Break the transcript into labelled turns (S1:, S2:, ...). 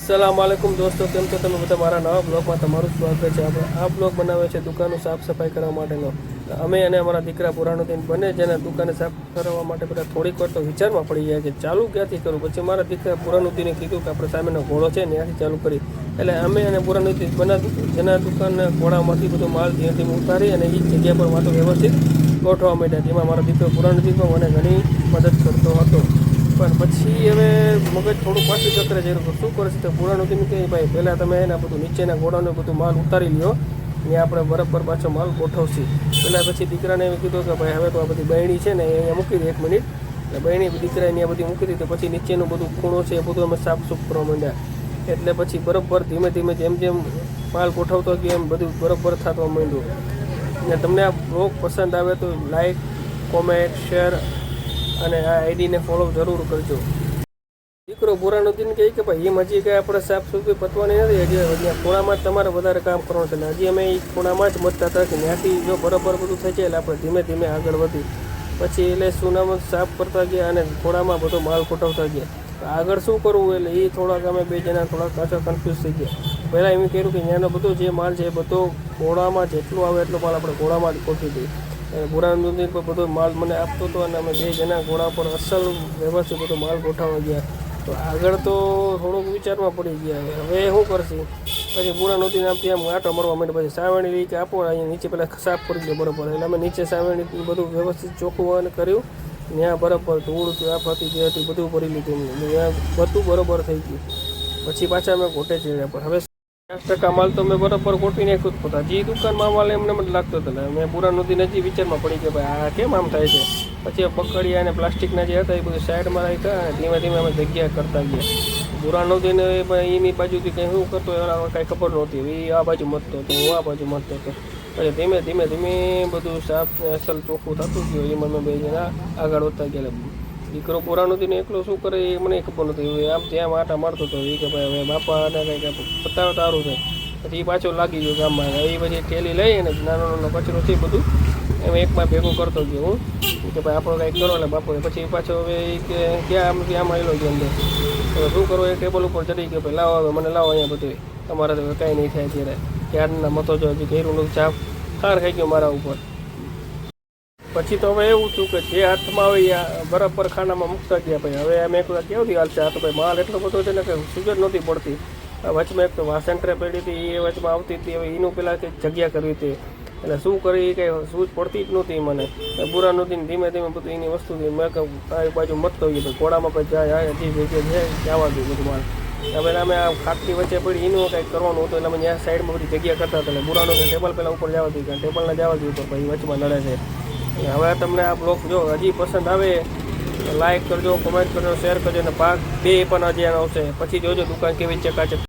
S1: अस्सलामुअलैकुम दोस्तों, केम छो તમે બધા? મારા નવા બ્લોગમાં તમારું સ્વાગત છે। આપણે આ બ્લોગ બનાવે છે દુકાનનું સાફ સફાઈ કરવા માટેનો। અમે અને અમારા દીકરા પુરાણુદ્દીન બંને જેના દુકાને સાફ કરવા માટે બધા થોડીક વાર તો વિચારમાં પડી ગયા કે ચાલુ ક્યાંથી કરું। પછી મારા દીકરા પુરાણુદ્દીને કીધું કે આપણે સામેનો ઘોડો છે ત્યાંથી ચાલુ કરી। એટલે અમે અને પુરાણુદ્દીન બંને જેના દુકાનના ઘોડામાંથી બધો માલ ત્યાંથી ઉતારી અને એ જગ્યા પર વાતો વ્યવસ્થિત ગોઠવવા માંડ્યા। જેમાં મારો દીકરો પુરાણુદ્દીન પણ મને ઘણી મદદ કરતો હતો। પણ પછી હવે મગજ થોડું પાછું ચક્ર જઈ રહ્યું, શું કરશે? તો પુરાણુદ્દીન કહે ભાઈ પહેલાં તમે એના બધું નીચેના ઘોડાનું બધું માલ ઉતારી લ્યો, ત્યાં આપણે બરાબર પાછો માલ ગોઠવશી। પહેલાં પછી દીકરાને એમ કીધું કે ભાઈ હવે તો આ બધી બહેણી છે ને એ અહીંયા મૂકી દે 1 મિનિટ। એટલે બહેણી દીકરાએ ત્યાં બધી મૂકી દીધી। પછી નીચેનું બધું ખૂણો છે એ બધું અમે સાફસૂફ કરવા માંડ્યા। એટલે પછી બરાબર ધીમે ધીમે જેમ જેમ માલ ગોઠવતો ગયો એમ બધું બરાબર થવા માંડ્યું। અને તમને આ બ્લોગ પસંદ આવે તો લાઈક, કોમેન્ટ, શેર અને આ આઈડીને ફોલો જરૂર કરજો। દીકરો પુરાણુદ્દીન કહે કે ભાઈ એમ હજી કંઈ આપણે સાફ સફાઈ પતવાની નથી, હજી ખૂણામાં જ તમારે વધારે કામ કરવાનું છે। એટલે હજી અમે એ ખૂણામાં જ મતતા હતા કે ત્યાંથી જો બરાબર બધું થઈ જાય એટલે આપણે ધીમે ધીમે આગળ વધી પછી એટલે સુનામાં સાફ કરતા ગયા અને ખૂણામાં બધો માલ ગોઠવતા ગયા। આગળ શું કરવું એટલે એ થોડાક અમે બે જણા થોડાક પાછા કન્ફ્યુઝ થઈ ગયા। પહેલાં એમ કહ્યું કે ત્યાંનો બધો જે માલ છે એ બધો ઘોડામાં જેટલું આવે એટલો માલ આપણે ઘોડામાં જ ગોઠવી દઈએ। પુરાણુદ્દીન પર બધો માલ મને આપતો હતો અને અમે બે જણા ઘોડા પર અસલ વ્યવસ્થિત બધો માલ ગોઠવવા ગયા। તો આગળ તો થોડુંક વિચારમાં પડી ગયા હવે શું કરશે। પછી પુરાણુદ્દીન આપથી આમ આંટો મારવા માંડે। પછી સાવરણી લઈ કે આપો અહીંયા નીચે પહેલાં સાફ કરી દે બરાબર। એટલે અમે નીચે સાવરણી બધું વ્યવસ્થિત ચોખ્ખું અને કર્યું, ત્યાં બરાબર ધૂળ સાફ હતી જે હતી બધું ભરી લીધું, ત્યાં બધું બરાબર થઈ ગયું। પછી પાછા અમે ઘોટે ચડ્યા। પણ હવે 50% માલ તો મેં બરાબર ગોઠવી નાખ્યું જ પોતા જે દુકાનમાં માલ એમને મને લાગતો હતો। મેં પુરાણુદ્દીન હજી વિચારમાં પડી કે ભાઈ આ કેમ આમ થાય છે। પછી પકડિયા અને પ્લાસ્ટિકના જે હતા એ બધું સાઈડમાં રાખ્યા અને ધીમે ધીમે અમે જગ્યા કરતા ગયા। પુરાણુદ્દીન એની બાજુથી કંઈ શું કરતો કાંઈ ખબર નહોતી, એ આ બાજુ મતતો હતો, હું આ બાજુ મતતો હતો। પછી ધીમે ધીમે ધીમે બધું સાફ અસલ ચોખ્ખું થતું ગયું। એમાં અમે બે જણા આગળ વધતા ગયા। દીકરો પુરાણુદ્દીન એકલો શું કરે એ મને ખબર નથી, આમ ત્યાં આટા મારતો હતો એ કે ભાઈ હવે બાપાને કંઈક પતાવે સારું છે। પછી એ પાછો લાગી ગયો ગામમાં। એ પછી ઠેલી લઈ અને નાનો નાનો કચરો છે બધું એમાં એકમાં ભેગું કરતો ગયો હું કે ભાઈ આપણો કંઈક કરો એટલે બાપુએ। પછી પાછો હવે એ કે ક્યાં આમ આવેલો ગયો અંદર, તો શું કરો એ ટેબલ ઉપર ચડી ગયો, ભાઈ લાવો હવે મને લાવો અહીંયા બધું, તમારે તો કાંઈ નહીં થાય અત્યારે, ક્યારના મતો જો હજી ઘેરું નથી ચાપ ઠાર ખાઈ ગયો મારા ઉપર। પછી તો હવે એવું થયું કે જે હાથમાં આવે એ બરાબર ખાનામાં મૂકતા ગયા। ભાઈ હવે અમે કેવું હાલશે, આ તો ભાઈ માલ એટલો બધો છે ને કે સૂજ જ નહોતી પડતી। વચમાં એક તો વાસણ ટ્રે પડી હતી એ વચમાં આવતી હતી, હવે એનું પહેલાં કંઈક જગ્યા કરવી હતી એટલે શું કરી કંઈ સૂજ પડતી જ નહોતી મને। પુરાણુદ્દીન ધીમે ધીમે બધું એની વસ્તુથી મેં કહું આ બાજુ મતતો ગયો ભાઈ ઘોડામાં પછી જાય હજી જગ્યા છે જવા દઉં બધું માલ। હવે અમે આ ખાટની વચ્ચે પડી એનું કંઈક કરવાનું હતું એટલે અમે ત્યાં સાઈડમાં બધી જગ્યા કરતા હતા। એટલે પુરાણુદ્દીન ટેબલ પહેલાં ઉપર જવા દઉં, ટેબલના જવા દઉં ઉપર ભાઈ વચમાં લડે છે। હવે તમને આ બ્લોગ જો હજી પસંદ આવે લાઈક કરજો, કોમેન્ટ કરજો, શેર કરજો અને ભાગ 2 પણ હજી આવશે। પછી જોજો દુકાન કેવી ચકાચક।